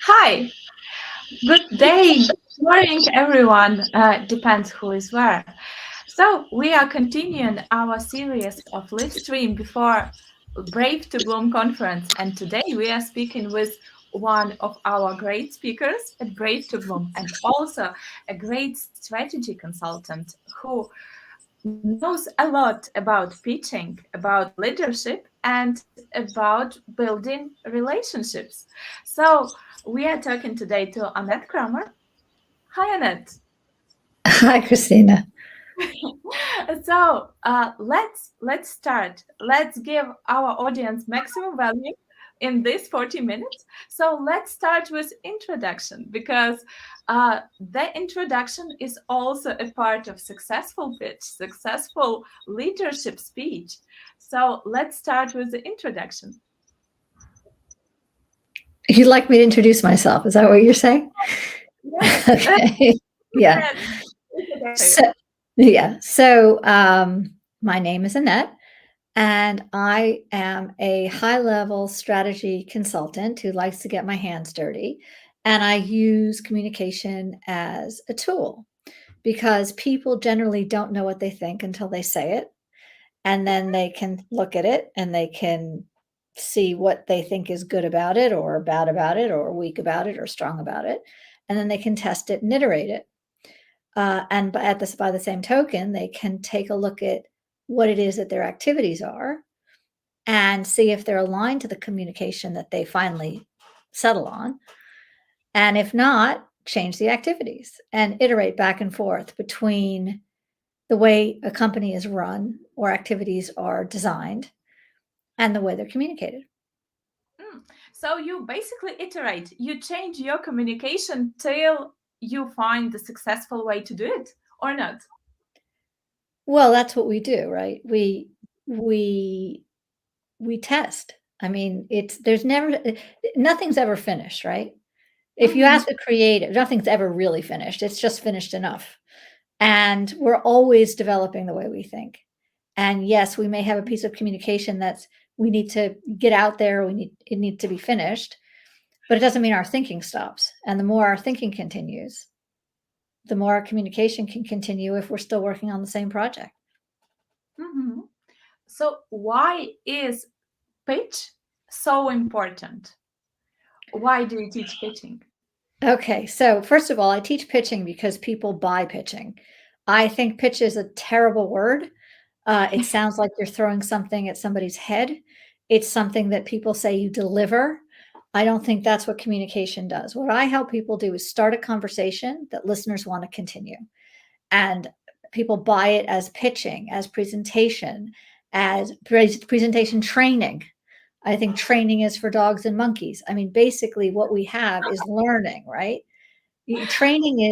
Hi, good day, good morning, everyone. Depends who is where. So, we are continuing our series of live stream before Brave2Bloom Conference, and today we are speaking with one of our great speakers at Brave2Bloom and also a great strategy consultant who knows a lot about pitching, about leadership, and about building relationships. So we are talking today to Annette Kramer. Hi, Annette. Hi, Christina. So let's start. Let's give our audience maximum value in this 40 minutes. So let's start with introduction because the introduction is also a part of successful pitch, successful leadership speech. So let's start with the introduction. You'd like me to introduce myself? Is that what you're saying? Yes. Okay. Yeah. So, yeah. So, my name is Annette, and I am a high-level strategy consultant who likes to get my hands dirty. And I use communication as a tool because people generally don't know what they think until they say it. And then they can look at it and they can see what they think is good about it or bad about it or weak about it or strong about it. And then they can test it and iterate it. And by the same token, they can take a look at what it is that their activities are and see if they're aligned to the communication that they finally settle on. And if not, change the activities and iterate back and forth between the way a company is run or activities are designed and the way they're communicated. So you basically iterate, you change your communication till you find the successful way to do it or not. Well, that's what we do, right? We we test. I mean, it's there's never nothing's ever finished, right? If you Mhm. ask a creative, nothing's ever really finished. It's just finished enough. And we're always developing the way we think. And yes, we may have a piece of communication that's we need to get out there, it needs to be finished, but it doesn't mean our thinking stops. And the more our thinking continues, the more our communication can continue if we're still working on the same project. Mhm. So why is pitch so important? Why do you teach pitching? Okay, so first of all, I teach pitching because people buy pitching. I think pitch is a terrible word. It sounds like you're throwing something at somebody's head. It's something that people say you deliver. I don't think that's what communication does. What I help people do is start a conversation that listeners want to continue. And people buy it as pitching, as presentation, as presentation training. I think training is for dogs and monkeys. I mean, basically, what we have is learning, right? Training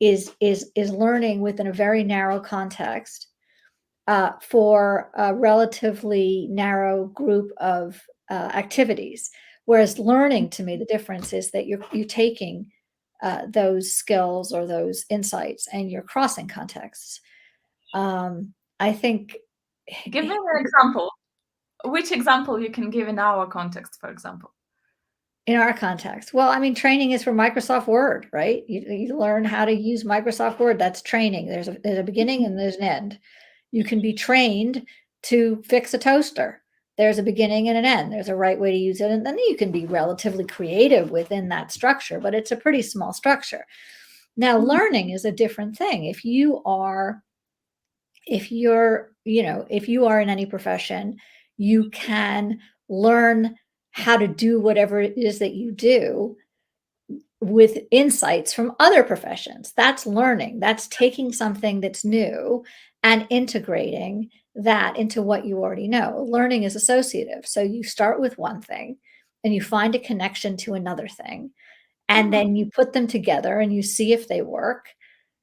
is learning within a very narrow context for a relatively narrow group of activities. Whereas learning, to me, the difference is that you're taking those skills or those insights and you're crossing contexts. I think Give me an example. Which example you can give in our context, for example? in our context, well, I mean, training is for Microsoft Word, right? You learn how to use Microsoft Word. That's training. There's a beginning and there's an end. You can be trained to fix a toaster. There's a beginning and an end. There's a right way to use it. And then you can be relatively creative within that structure, but it's a pretty small structure. Now, Mhm. learning is a different thing. If you are in any profession, you can learn how to do whatever it is that you do with insights from other professions. That's learning. That's taking something that's new and integrating that into what you already know. Learning is associative. So you start with one thing and you find a connection to another thing, and Mhm. then you put them together and you see if they work.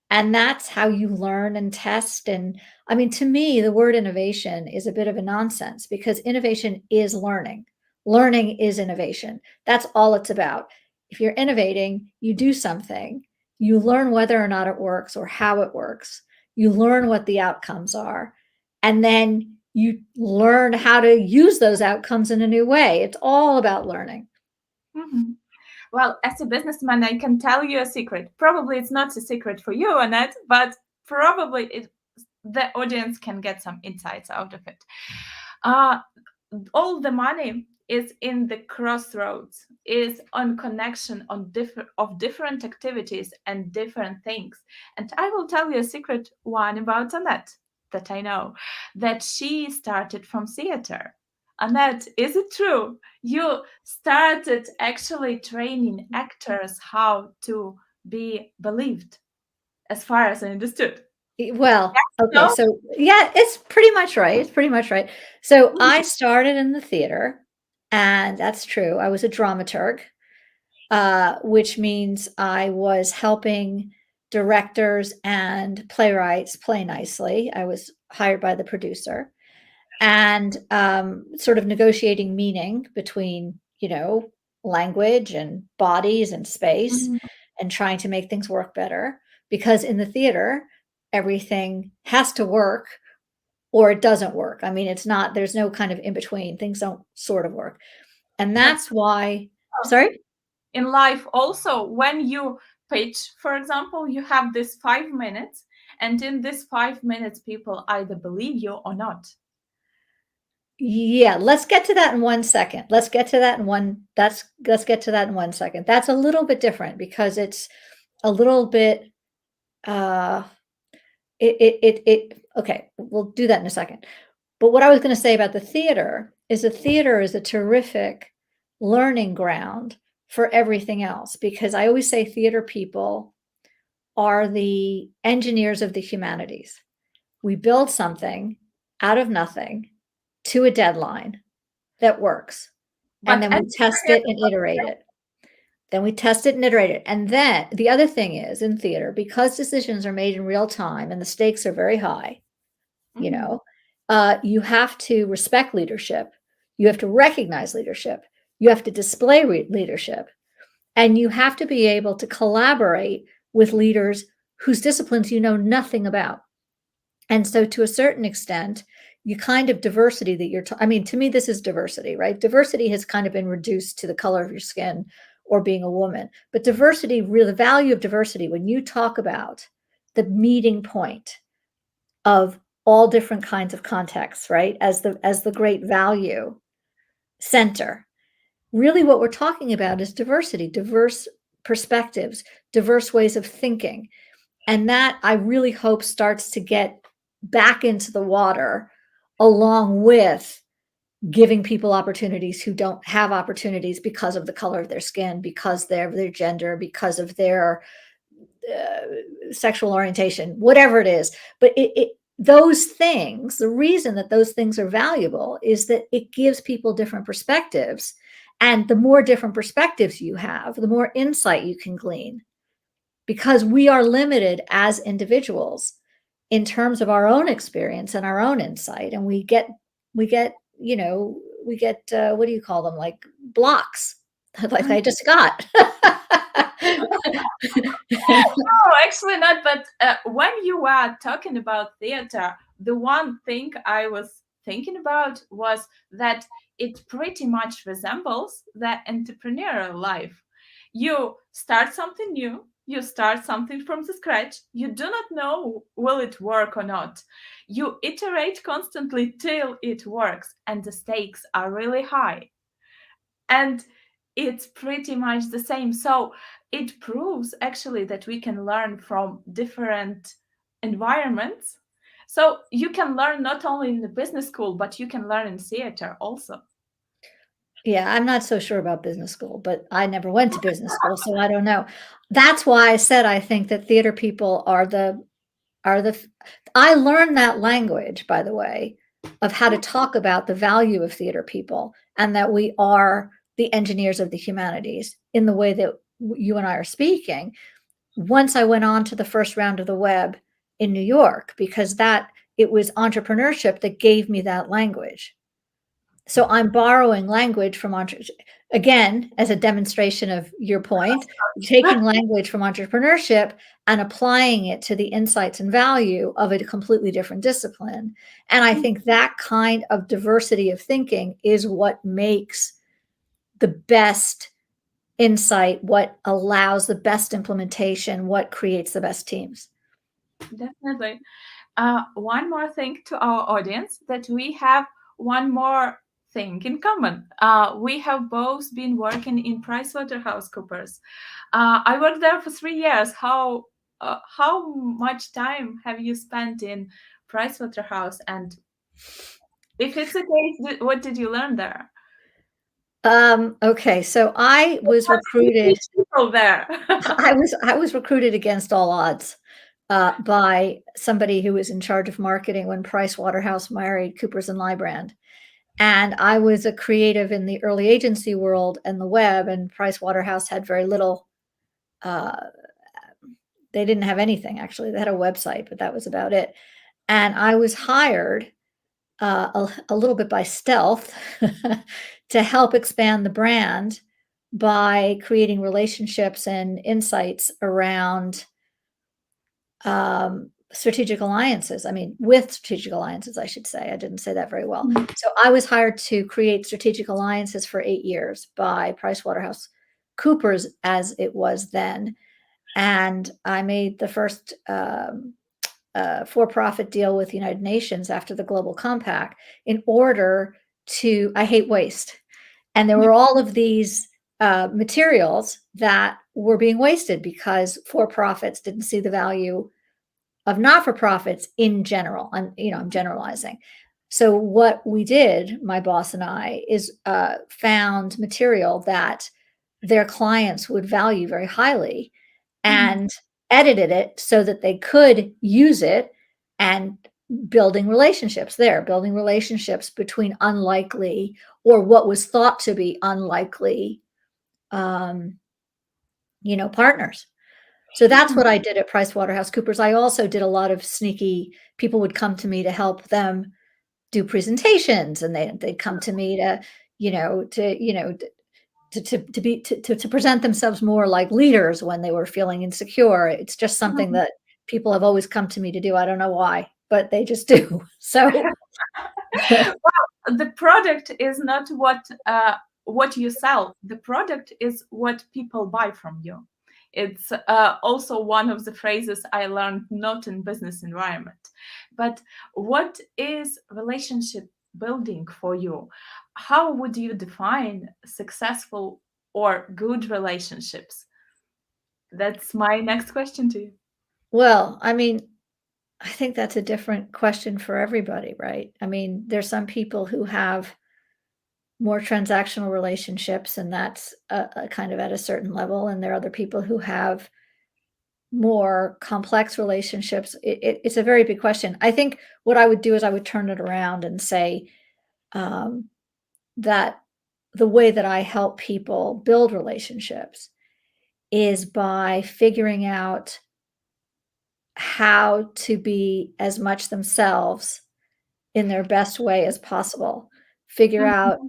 And that's how you learn and test. And I mean, to me, the word innovation is a bit of a nonsense because innovation is learning. Learning is innovation. That's all it's about. If you're innovating, you do something, you learn whether or not it works or how it works, you learn what the outcomes are, and then you learn how to use those outcomes in a new way. It's all about learning. Mhm. Well, as a businessman, I can tell you a secret. Probably it's not a secret for you, Annette, but probably the audience can get some insights out of it. All the money is in the crossroads, is on connection on different activities and different things. And I will tell you a secret one about Annette that I know, that she started from theater. Annette, is it true? You started actually training actors how to be believed, as far as I understood. Well, okay, No? so yeah, it's pretty much right. It's pretty much right. So I started in the theater, and that's true. I was a dramaturg, which means I was helping directors and playwrights play nicely. I was hired by the producer and sort of negotiating meaning between, language and bodies and space Mhm. and trying to make things work better. Because in the theater, everything has to work or it doesn't work. I mean, there's no kind of in between. Things don't sort of work. And But that's why, sorry? in life also, when you pitch, for example, you have this 5 minutes, and in this 5 minutes people either believe you or not. Yeah, let's get to that in 1 second. Let's get to that in let's get to that in 1 second. That's a little bit different because it's a little bit, uh, okay, we'll do that in a second. But what I was gonna say about the theater is a terrific learning ground for everything else, because I always say theater people are the engineers of the humanities. We build something out of nothing to a deadline that works, and But then we test it and iterate it. Then we test it and iterate it. And then the other thing is in theater, because decisions are made in real time and the stakes are very high, you Mhm. know, you have to respect leadership. You have to recognize leadership. You have to display leadership. And you have to be able to collaborate with leaders whose disciplines you know nothing about. And so to a certain extent, you kind of diversity that I mean, to me, this is diversity, right? Diversity has kind of been reduced to the color of your skin or being a woman. But diversity, really, the value of diversity, when you talk about the meeting point of all different kinds of contexts, right? As the great value center, really what we're talking about is diversity, diverse perspectives, diverse ways of thinking. And that I really hope starts to get back into the water along with giving people opportunities who don't have opportunities because of the color of their skin, because of their gender, because of their sexual orientation, whatever it is. But those things, the reason that those things are valuable is that it gives people different perspectives. And the more different perspectives you have, the more insight you can glean, because we are limited as individuals in terms of our own experience and our own insight. And we get what do you call them, like blocks like I just got. No, actually not. But when you were talking about theater, the one thing I was thinking about was that it pretty much resembles the entrepreneurial life. You start something new, you start something from the scratch, you do not know will it work or not. You iterate constantly till it works, and the stakes are really high. And it's pretty much the same. So it proves actually that we can learn from different environments. So you can learn not only in the business school, but you can learn in theater also. Yeah, I'm not so sure about business school, but I never went to business school, so I don't know. That's why I said I think that theater people are the I learned that language, by the way, of how to talk about the value of theater people and that we are the engineers of the humanities in the way that you and I are speaking. Once I went on to the first round of the web in New York, because it was entrepreneurship that gave me that language. So I'm borrowing language from again, as a demonstration of your point, taking language from entrepreneurship and applying it to the insights and value of a completely different discipline. And I think that kind of diversity of thinking is what makes the best insight, what allows the best implementation, what creates the best teams. Definitely. One more thing to our audience, that we have one more thing in common. We have both been working in PricewaterhouseCoopers. I worked there for 3 years. How much time have you spent in Pricewaterhouse? And if it's the case, what did you learn there? Okay, so I was recruited. People there. I was recruited against all odds by somebody who was in charge of marketing when Price Waterhouse married Coopers and Lybrand. And I was a creative in the early agency world and the web, and Price Waterhouse had very little. They didn't have anything, actually. They had a website, but that was about it. And I was hired a little bit by stealth to help expand the brand by creating relationships and insights around strategic alliances. I mean, with strategic alliances, I should say. I didn't say that very well. So I was hired to create strategic alliances for 8 years by PricewaterhouseCoopers, as it was then. And I made the first for-profit deal with the United Nations after the Global Compact in order to, I hate waste. And there were all of these materials that were being wasted because for-profits didn't see the value of not-for-profits in general. I'm generalizing. So what we did, my boss and I, is found material that their clients would value very highly and edited it so that they could use it, and building relationships between unlikely, or what was thought to be unlikely, partners. So that's what I did at PricewaterhouseCoopers. I also did a lot of sneaky. People would come to me to help them do presentations, and they'd come to me to present themselves more like leaders when they were feeling insecure. It's just something that people have always come to me to do. I don't know why, but they just do. So well, the product is not what you sell. The product is what people buy from you. It's also one of the phrases I learned not in business environment. But what is relationship building for you? How would you define successful or good relationships? That's my next question to you. Well, I mean, I think that's a different question for everybody, right? I mean, there's some people who have more transactional relationships, and that's a kind of at a certain level, and there are other people who have more complex relationships. It's a very big question. I think what I would do is I would turn it around and say that the way that I help people build relationships is by figuring out how to be as much themselves in their best way as possible. Figure out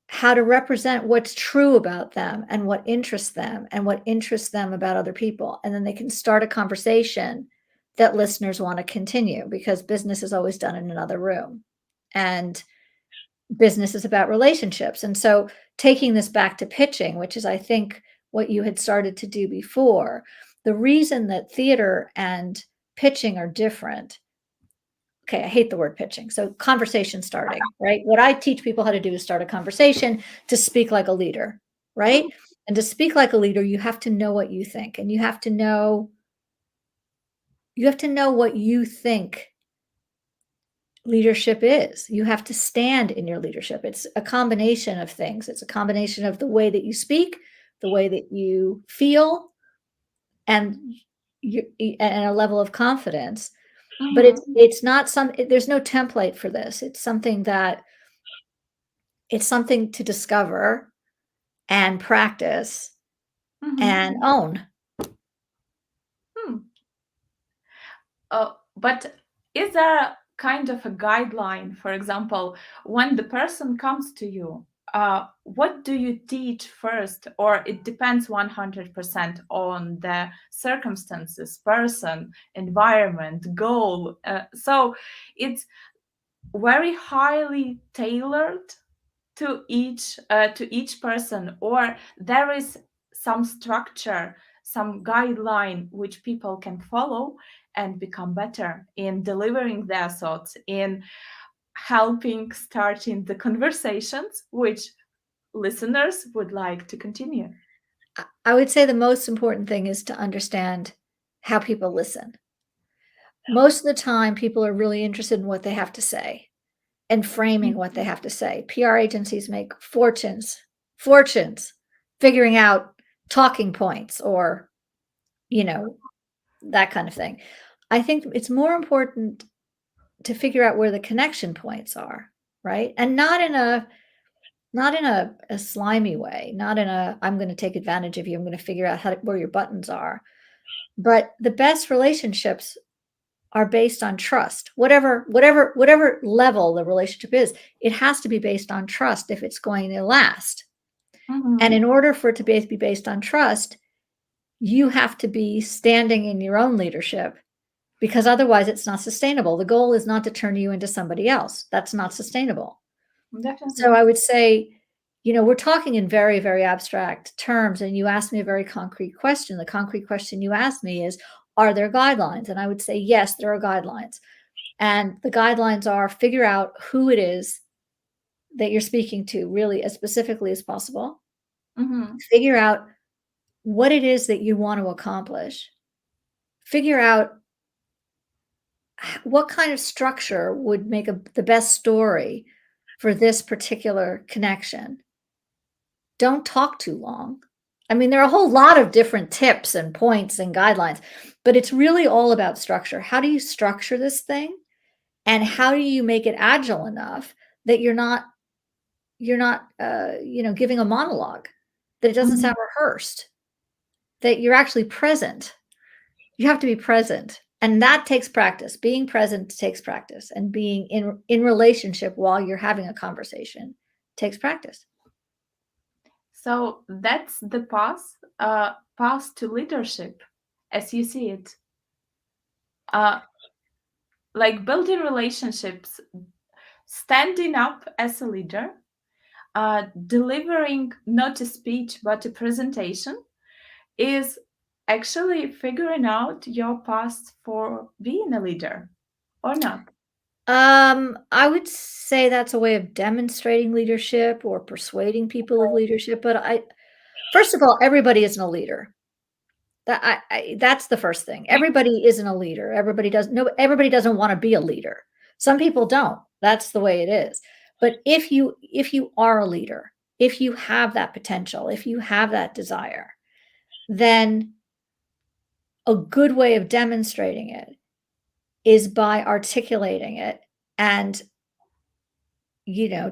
how to represent what's true about them and what interests them and what interests them about other people. And then they can start a conversation that listeners want to continue, because business is always done in another room. And business is about relationships. And so taking this back to pitching, which is, I think, what you had started to do before, the reason that theater and pitching are different. Okay, I hate the word pitching. So conversation starting, right? What I teach people how to do is start a conversation, to speak like a leader, right? And to speak like a leader, you have to know what you think, and you have to know what you think leadership is. You have to stand in your leadership. It's a combination of things. It's a combination of the way that you speak, the way that you feel, and a level of confidence. But it's not there's no template for this. It's something to discover and practice and own. But is there kind of a guideline? For example, when the person comes to you, what do you teach first? Or it depends 100% on the circumstances, person, environment, goal. So it's very highly tailored to each person, or there is some structure, some guideline which people can follow and become better in delivering their thoughts, in helping starting the conversations which listeners would like to continue? I would say the most important thing is to understand how people listen. Most of the time, people are really interested in what they have to say and framing what they have to say. PR agencies make fortunes figuring out talking points or, that kind of thing. I think it's more important to figure out where the connection points are, right? And not in a slimy way, not in a I'm going to take advantage of you. I'm going to figure out where your buttons are. But the best relationships are based on trust. Whatever level the relationship is, it has to be based on trust if it's going to last. And in order for it to be based on trust, you have to be standing in your own leadership, because otherwise it's not sustainable. The goal is not to turn you into somebody else. That's not sustainable. Definitely. So I would say, we're talking in very, very abstract terms, and you asked me a very concrete question. The concrete question you asked me is, are there guidelines? And I would say, yes, there are guidelines. And the guidelines are figure out who it is that you're speaking to really as specifically as possible. Figure out what it is that you want to accomplish. Figure out what kind of structure would make the best story for this particular connection. Don't talk too long. I mean, there are a whole lot of different tips and points and guidelines, but it's really all about structure. How do you structure this thing? And how do you make it agile enough that you're not giving a monologue, that it doesn't sound rehearsed, that you're actually present. You have to be present. And that takes practice. Being present takes practice. And being in relationship while you're having a conversation takes practice. So that's the path to leadership, as you see it. Like building relationships, standing up as a leader, delivering not a speech but a presentation, is actually figuring out your path for being a leader, or not? I would say that's a way of demonstrating leadership or persuading people of leadership. But first of all, everybody isn't a leader. That's the first thing. Everybody isn't a leader. Everybody doesn't want to be a leader. Some people don't. That's the way it is. But if you are a leader, if you have that potential, if you have that desire, then a good way of demonstrating it is by articulating it and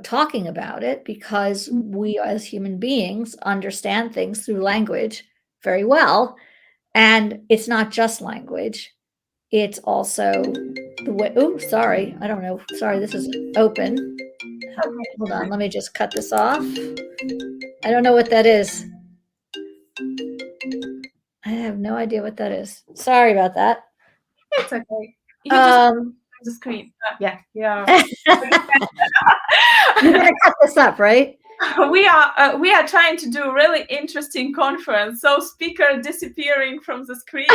talking about it, because we as human beings understand things through language very well. And it's not just language. It's also the way, sorry. I don't know. Sorry, this is open. Hold on. Let me just cut this off. I don't know what that is. I have no idea what that is. Sorry about that. It's okay. You just the screen. Yeah. You're gonna cut this up, right? We are trying to do a really interesting conference, so speaker disappearing from the screen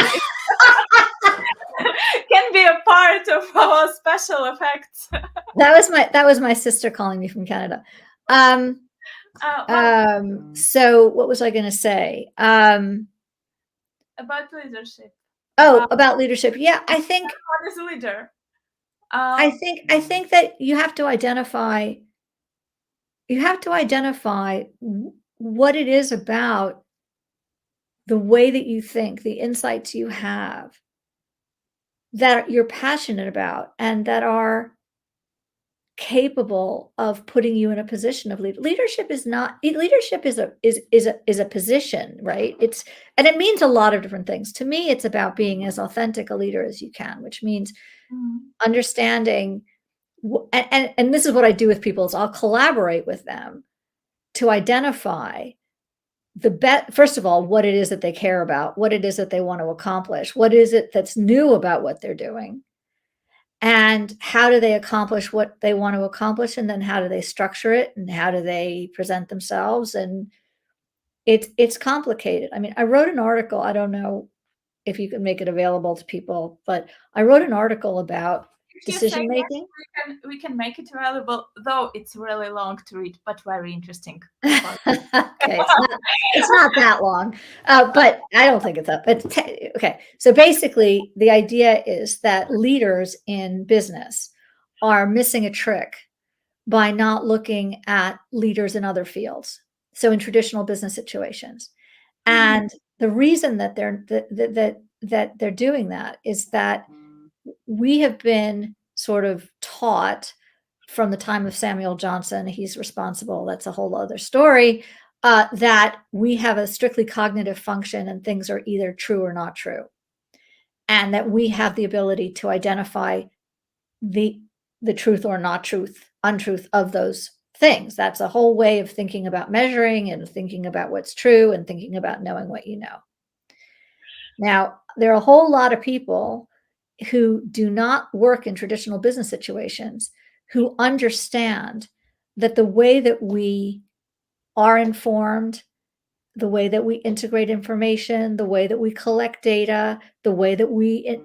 can be a part of our special effects. That was my sister calling me from Canada. So what was I going to say? About leadership. About leadership. Yeah, I think. What is a leader? I think that you have to identify. You have to identify what it is about the way that you think, the insights you have, that you're passionate about, and that are capable of putting you in a position of leadership. Leadership is a position, right? And it means a lot of different things. To me, it's about being as authentic a leader as you can, which means understanding. And this is what I do with people, is I'll collaborate with them to identify first of all, what it is that they care about, what it is that they want to accomplish, what is it that's new about what they're doing, and how do they accomplish what they want to accomplish, and then how do they structure it, and how do they present themselves, and it's complicated. I mean, I wrote an article, I don't know if you can make it available to people, but I wrote an article about If you say decision making. yes, we can make it available, though it's really long to read, but very interesting. Okay, it's not that long, but I don't think it's up. But okay, so basically, the idea is that leaders in business are missing a trick by not looking at leaders in other fields. So in traditional business situations, and the reason that they're doing that is that we have been sort of taught from the time of Samuel Johnson, he's responsible, that's a whole other story, that we have a strictly cognitive function and things are either true or not true. And that we have the ability to identify the truth or not truth, untruth of those things. That's a whole way of thinking about measuring and thinking about what's true and thinking about knowing what you know. Now, there are a whole lot of people who do not work in traditional business situations who understand that the way that we are informed, the way that we integrate information, the way that we collect data, the way that we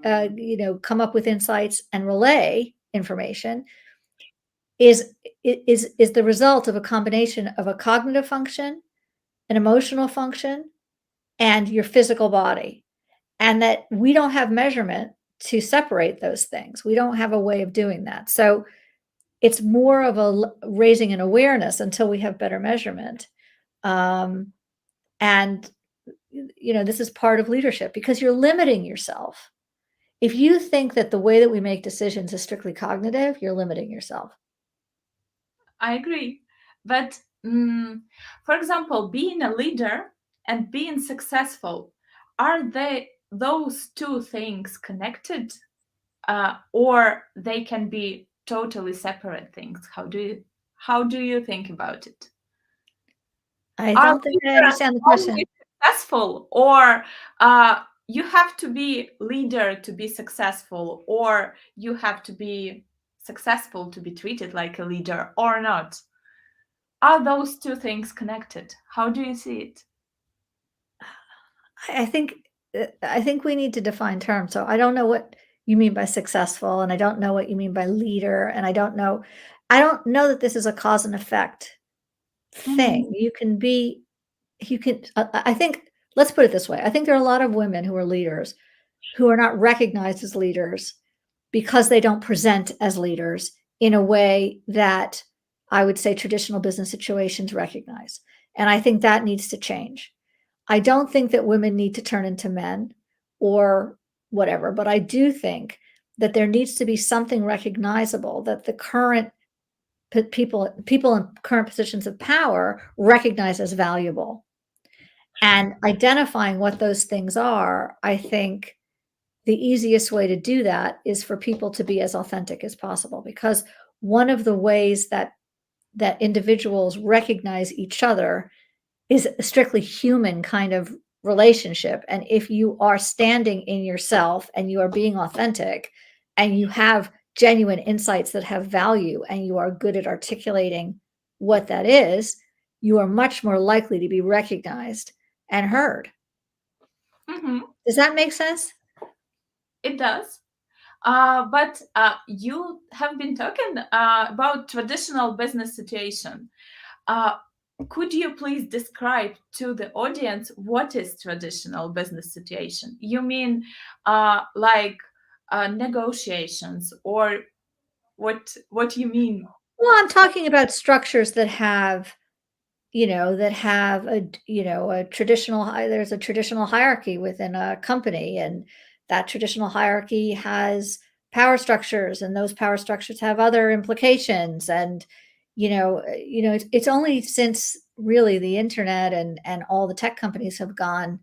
come up with insights and relay information is the result of a combination of a cognitive function, an emotional function, and your physical body. And that we don't have measurement to separate those things. We don't have a way of doing that. So it's more of a raising an awareness until we have better measurement. And this is part of leadership because you're limiting yourself. If you think that the way that we make decisions is strictly cognitive, you're limiting yourself. I agree. But for example, being a leader and being successful, are those two things connected? Or they can be totally separate things? How do you think about it? I don't think I understand the question. Successful, or you have to be leader to be successful, or you have to be successful to be treated like a leader, or not? Are those two things connected? How do you see it? I think we need to define terms. So I don't know what you mean by successful, and I don't know what you mean by leader, and I don't know that this is a cause and effect thing. I think, let's put it this way. I think there are a lot of women who are leaders who are not recognized as leaders because they don't present as leaders in a way that I would say traditional business situations recognize. And I think that needs to change. I don't think that women need to turn into men or whatever, but I do think that there needs to be something recognizable that the current people in current positions of power recognize as valuable. And identifying what those things are, I think the easiest way to do that is for people to be as authentic as possible, because one of the ways that individuals recognize each other is a strictly human kind of relationship. And if you are standing in yourself and you are being authentic and you have genuine insights that have value and you are good at articulating what that is, you are much more likely to be recognized and heard. Does that make sense? It does. But you have been talking about traditional business situation. Could you please describe to the audience what is traditional business situation? You mean like negotiations, or what you mean? Well, I'm talking about structures that have a traditional there's a traditional hierarchy within a company, and that traditional hierarchy has power structures, and those power structures have other implications. And it's only since really the internet and all the tech companies have gone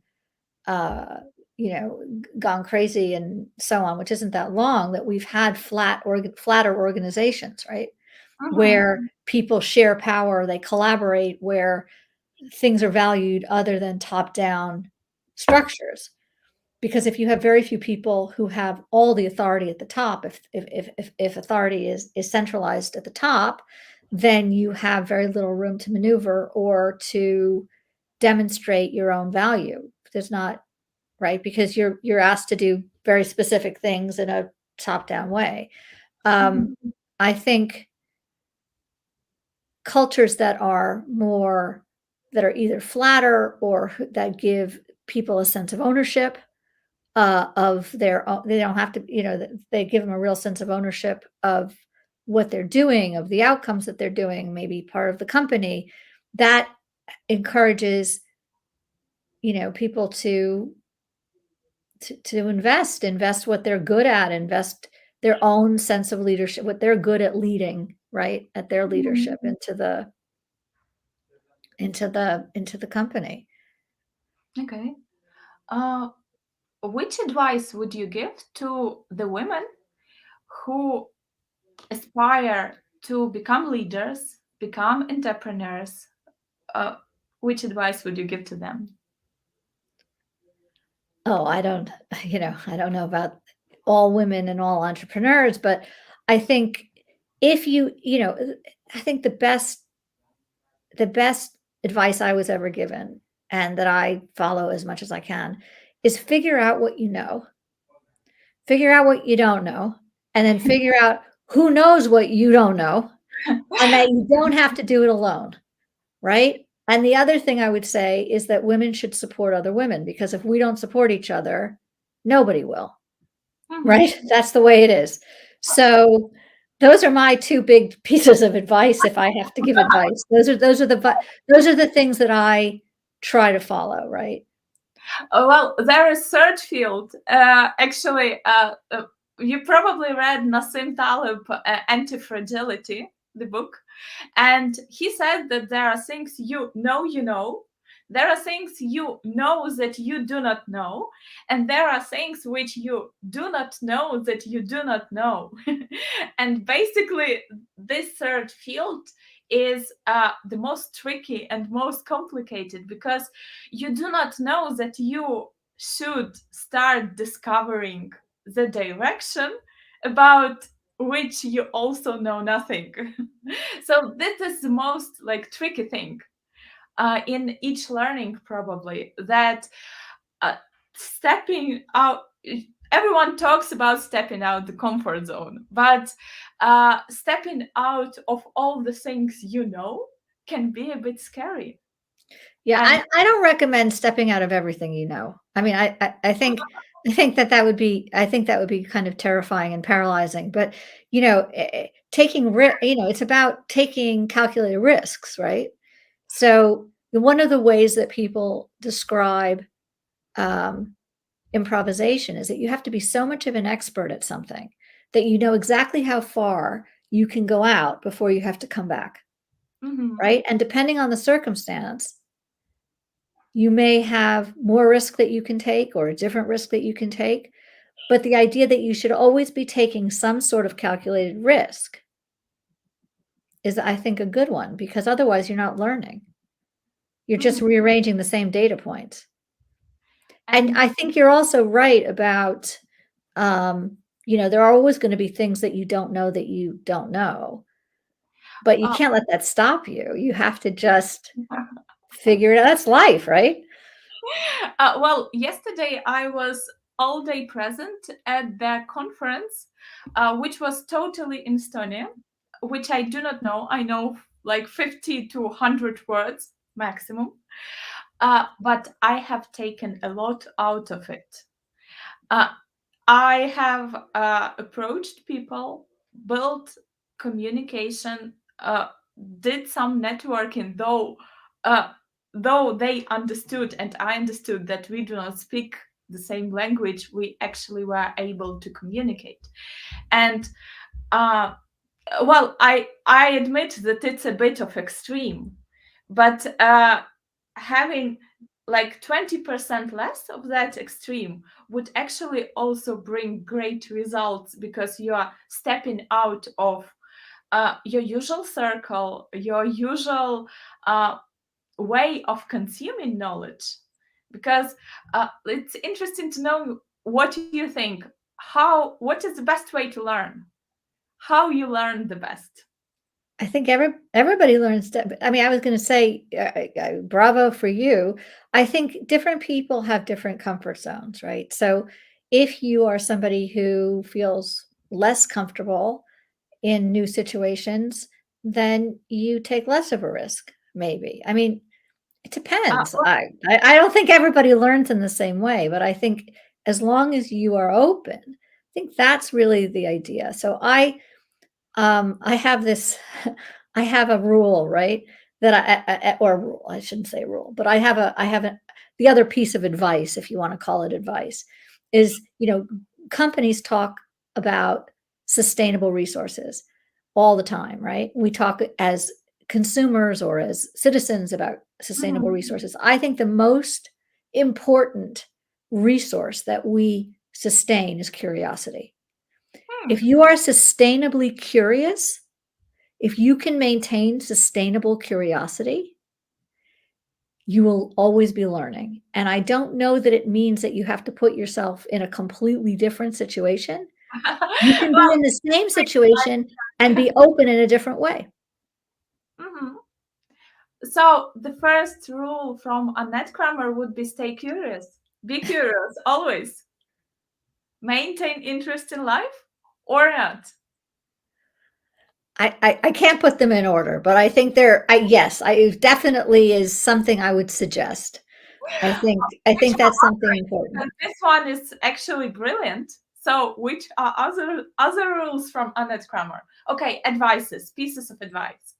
gone crazy and so on, which isn't that long, that we've had flatter organizations, right? Where people share power, they collaborate, where things are valued other than top-down structures. Because if you have very few people who have all the authority at the top, if authority is centralized at the top, then you have very little room to maneuver or to demonstrate your own value. There's not, right? Because you're asked to do very specific things in a top-down way. I think cultures that are either flatter or that give people a sense of ownership of their own, they don't have to, they give them a real sense of ownership of what they're doing, of the outcomes that they're doing, maybe part of the company, that encourages, people to invest what they're good at, invest their own sense of leadership, what they're good at leading, right, at their leadership into the company. Okay. Which advice would you give to the women who aspire to become leaders, become entrepreneurs? Which advice would you give to them? Oh, I don't know about all women and all entrepreneurs, but I think if I think the best advice I was ever given, and that I follow as much as I can, is figure out what you know, figure out what you don't know, and then figure out who knows what you don't know, and that you don't have to do it alone, right? And the other thing I would say is that women should support other women, because if we don't support each other, nobody will, right? That's the way it is. So those are my two big pieces of advice. If I have to give advice, those are the things that I try to follow, right? Well, there is third field. Actually, you probably read Nassim Taleb, Anti-Fragility, the book. And he said that there are things you know. There are things you know that you do not know. And there are things which you do not know that you do not know. And basically, this third field is the most tricky and most complicated, because you do not know that you should start discovering the direction about which you also know nothing. So this is the most tricky thing in each learning, probably, that stepping out. Everyone talks about stepping out the comfort zone, but stepping out of all the things can be a bit scary. Yeah, I don't recommend stepping out of everything, I mean, I think that would be kind of terrifying and paralyzing. But it's about taking calculated risks, right? So one of the ways that people describe improvisation is that you have to be so much of an expert at something that you know exactly how far you can go out before you have to come back, right? And depending on the circumstance, you may have more risk that you can take or a different risk that you can take. But the idea that you should always be taking some sort of calculated risk is, I think, a good one, because otherwise you're not learning. You're just rearranging the same data points. And I think you're also right about, there are always going to be things that you don't know, but you can't let that stop you. You have to just figure it out. That's life, right? Well, yesterday I was all day present at the conference, which was totally in Estonia, which I do not know. I know like 50 to 100 words maximum, but I have taken a lot out of it. I have approached people, built communication, did some networking, though they understood and I understood that we do not speak the same language, we actually were able to communicate. And well, I admit that it's a bit of extreme, but having like 20% less of that extreme would actually also bring great results, because you are stepping out of your usual circle, your usual way of consuming knowledge. Because it's interesting to know what you think. What is the best way to learn? How you learn the best? I think everybody learns to, I mean, I was going to say, bravo for you. I think different people have different comfort zones, right? So if you are somebody who feels less comfortable in new situations, then you take less of a risk, maybe. I mean, it depends. Well, I don't think everybody learns in the same way, but I think as long as you are open, I think that's really the idea. So I have this, I have a rule, right? That or a rule, I shouldn't say rule, but I have the other piece of advice, if you want to call it advice, is, companies talk about sustainable resources all the time, right? We talk as consumers or as citizens about sustainable mhm. resources. I think the most important resource that we sustain is curiosity. Hmm. If you are sustainably curious, if you can maintain sustainable curiosity, you will always be learning. And I don't know that it means that you have to put yourself in a completely different situation. You can be Well, in the same situation and be open in a different way. mhm. So the first rule from Annette Kramer would be stay curious. Be curious always. Maintain interest in life or not. I can't put them in order, but I think yes, I definitely is something I would suggest. I think Which that's are something important. others? This one is actually brilliant. So which are other rules from Annette Kramer? Okay, advices, pieces of advice.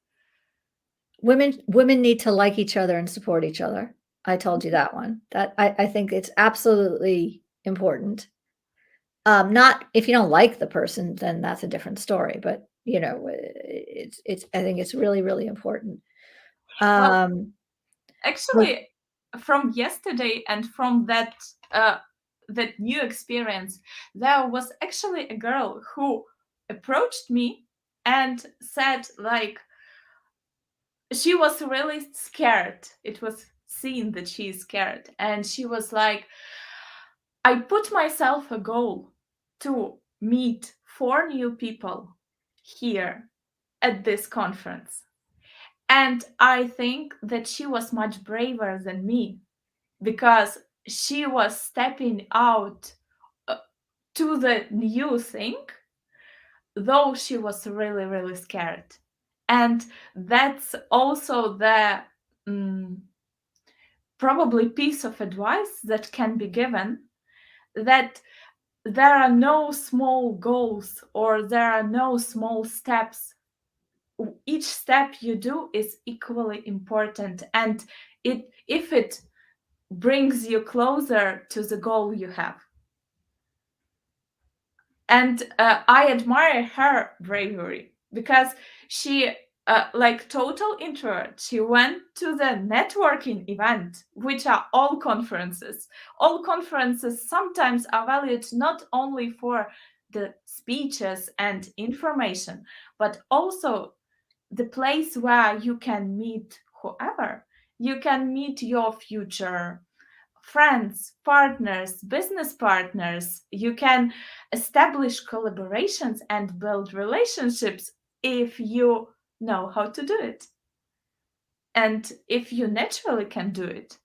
Women need to like each other and support each other. I told you that one. That I think it's absolutely important. Not if you don't like the person, then that's a different story. But it's I think it's really, really important. Well, Um, like actually, from yesterday and from uh, that new experience, there was actually a girl who approached me and said like she was really scared. It was seen that she's scared, and she was like, I put myself a goal to meet 4 new people here at this conference. And I think that she was much braver than me because she was stepping out uh, to the new thing, though she was really, really scared. And that's also the mm, probably piece of advice that can be given, that there are no small goals or there are no small steps. Each step you do is equally important, and if it brings you closer to the goal you have. And I admire her bravery because she, like total introvert, she went to the networking event, which are all conferences. All conferences sometimes are valued not only for the speeches and information, but also the place where you can meet whoever. You can meet your future friends, partners, business partners. You can establish collaborations and build relationships if you know how to do it. And if you naturally can do it.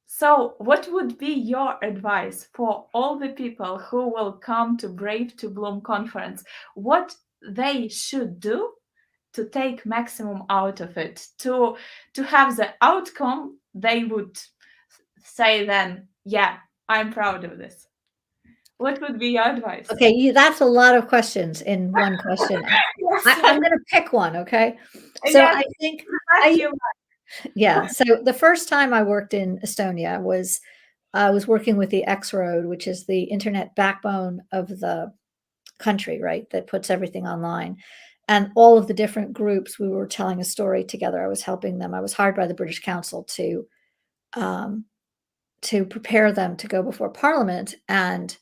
So, what would be your advice for all the people who will come to Brave2Bloom conference? What they should do to take maximum out of it, to have the outcome they would say then, yeah, I'm proud of this. What would be your advice? okay, that's a lot of questions in one question. Yes, I'm going to pick one. Okay, so yes, I think that's I you. yeah. So the first time I worked in Estonia was I was working with the X Road, which is the internet backbone of the country, right? That puts everything online. And all of the different groups, we were telling a story together. I was helping them. I was hired by the British Council um, to prepare them to go before Parliament and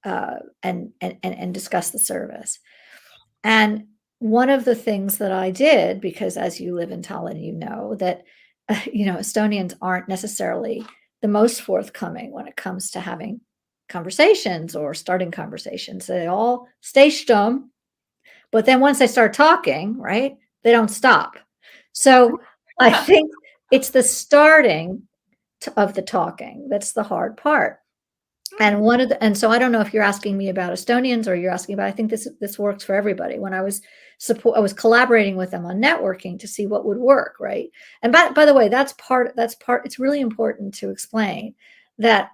discuss the service. And one of the things that I did, because as you live in Tallinn, you know that Estonians aren't necessarily the most forthcoming when it comes to having conversations or starting conversations. They all stay stum, But then once they start talking, right, they don't stop. So I think it's the starting of the talking that's the hard part. And so I don't know if you're asking me about Estonians or you're asking about, I think this works for everybody. When I was collaborating with them on networking to see what would work, right? And by the way, that's part, it's really important to explain that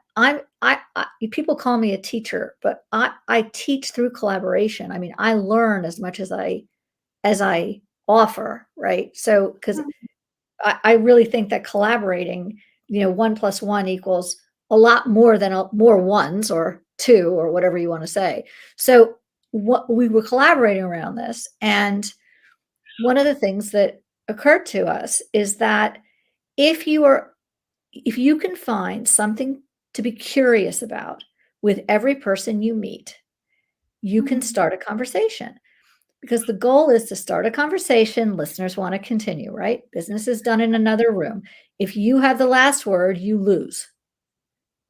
people call me a teacher, but I teach through collaboration. I mean, I learn as much as I offer, right? So, because I really think that collaborating, 1 + 1 equals a lot more than more ones or two or whatever you want to say. So what we were collaborating around this, and one of the things that occurred to us is that if you can find something to be curious about with every person you meet, you can start a conversation. Because the goal is to start a conversation, listeners want to continue, right? Business is done in another room. If you have the last word, you lose,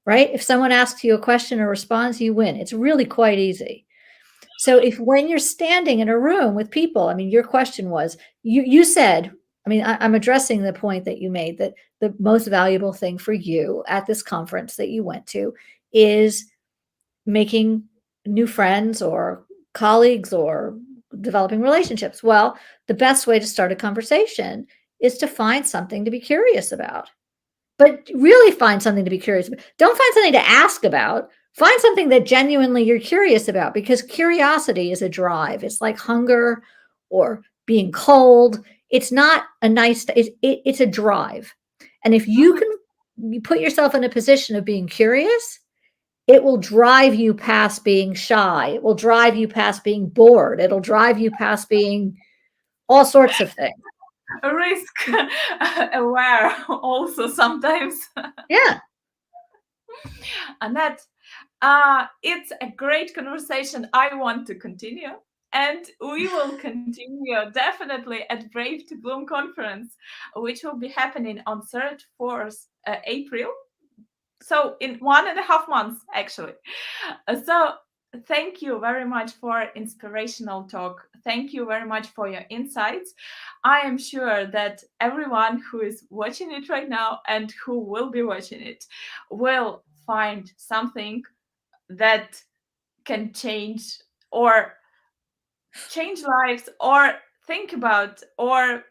right? If someone asks you a question or responds, you win. It's really quite easy. So when you're standing in a room with people, I mean, your question was, you said, I mean, I'm addressing the point that you made, that the most valuable thing for you at this conference that you went to is making new friends or colleagues or developing relationships. Well, the best way to start a conversation is to find something to be curious about. But really find something to be curious about. Don't find something to ask about. Find something that genuinely you're curious about, because curiosity is a drive. It's like hunger or being cold. It's not a nice, it's a drive. And if you put yourself in a position of being curious, it will drive you past being shy. It will drive you past being bored. It'll drive you past being all sorts of things. Risk aware also sometimes. Yeah. Annette, it's a great conversation. I want to continue. And we will continue definitely at Brave2Bloom Conference, which will be happening on 3rd, 4th April. So in 1.5 months, actually. So thank you very much for inspirational talk. Thank you very much for your insights. I am sure that everyone who is watching it right now and who will be watching it will find something that can change lives, or think about, or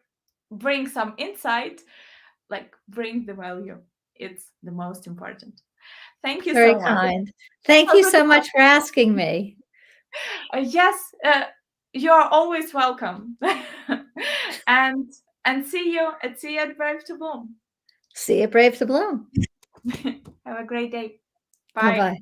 bring some insight, like bring the value. It's the most important. Thank you Very so much. kind. Thank you so much for asking me. Yes, you're always welcome. and see you at Brave2Bloom. See you, Brave2Bloom. Have a great day. Bye. Bye-bye.